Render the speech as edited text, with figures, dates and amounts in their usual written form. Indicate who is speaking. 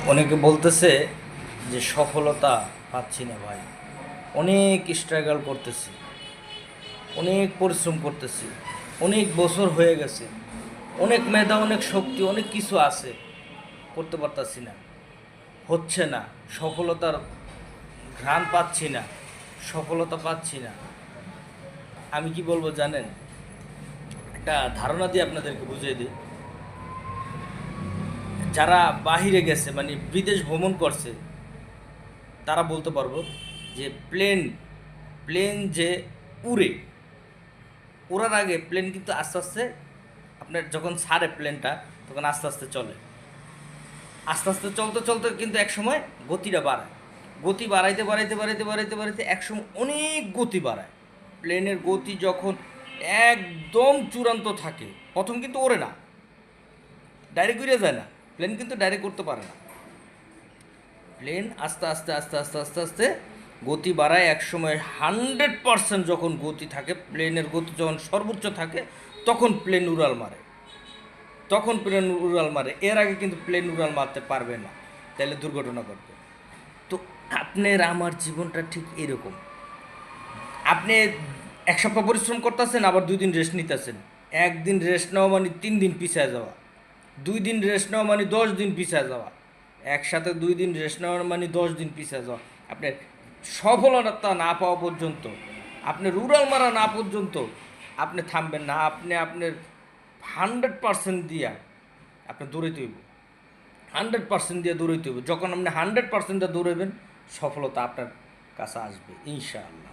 Speaker 1: অনেকে বলতেছে যে সফলতা পাচ্ছি না ভাই, অনেক স্ট্রাগল করতেছি, অনেক পরিশ্রম করতেছি, অনেক বছর হয়ে গেছে, অনেক মেধা, অনেক শক্তি, অনেক কিছু আছে, করতে পারতাছি না, হচ্ছে না, সফলতার ঘ্রাণ পাচ্ছি না, সফলতা পাচ্ছি না। আমি কি বলবো জানেন? একটা ধারণা দিয়ে আপনাদেরকে বুঝিয়ে দিই। যারা বাহিরে গেছে, মানে বিদেশ ভ্রমণ করছে, তারা বলতে পারবো যে প্লেন প্লেন যে উড়ে, ওড়ার আগে প্লেন কিন্তু আস্তে আস্তে, আপনার যখন ছাড়ে প্লেনটা তখন আস্তে আস্তে চলে, আস্তে আস্তে চলতে চলতে কিন্তু এক সময় গতিটা বাড়ায়, গতি বাড়াইতে বাড়াইতে বাড়াইতে বাড়াইতে বাড়াইতে একসময় অনেক গতি বাড়ায়। প্লেনের গতি যখন একদম চূড়ান্ত থাকে, প্রথম কিন্তু ওড়ে না, ডাইরেক্ট উড়ে যায় না, প্লেন কিন্তু ডাইরেক্ট করতে পারে না। প্লেন আস্তে আস্তে আস্তে আস্তে আস্তে আস্তে গতি বাড়ায়, একসময় 100% যখন গতি থাকে, প্লেনের গতি যখন সর্বোচ্চ থাকে, তখন প্লেন উড়াল মারে, তখন প্লেন উড়াল মারে। এর আগে কিন্তু প্লেন উড়াল মারতে পারবে না, তাহলে দুর্ঘটনা ঘটবে। তো আপনার আমার জীবনটা ঠিক এরকম। আপনি এক সপ্তাহ পরিশ্রম করতেছেন, আবার 2 দিন রেস্ট নিতেছেন। একদিন রেস্ট নেওয়া মানে 3 দিন পিছিয়ে যাওয়া, 2 দিন রেস্ট নেওয়া মানে 10 দিন পিছিয়ে যাওয়া, একসাথে 2 দিন রেস্ট নেওয়ার মানে 10 দিন পিছিয়ে যাওয়া। আপনার সফলতা না পাওয়া পর্যন্ত, আপনার উড়াল মারা না পর্যন্ত আপনি থামবেন না। আপনি আপনার 100% দিয়া আপনি দৌড়াইতে হইব, 100% দিয়ে দৌড়াইতে হইব। যখন আপনি 100% দিয়ে দৌড়াইবেন, সফলতা আপনার কাছে আসবে ইনশাআল্লাহ।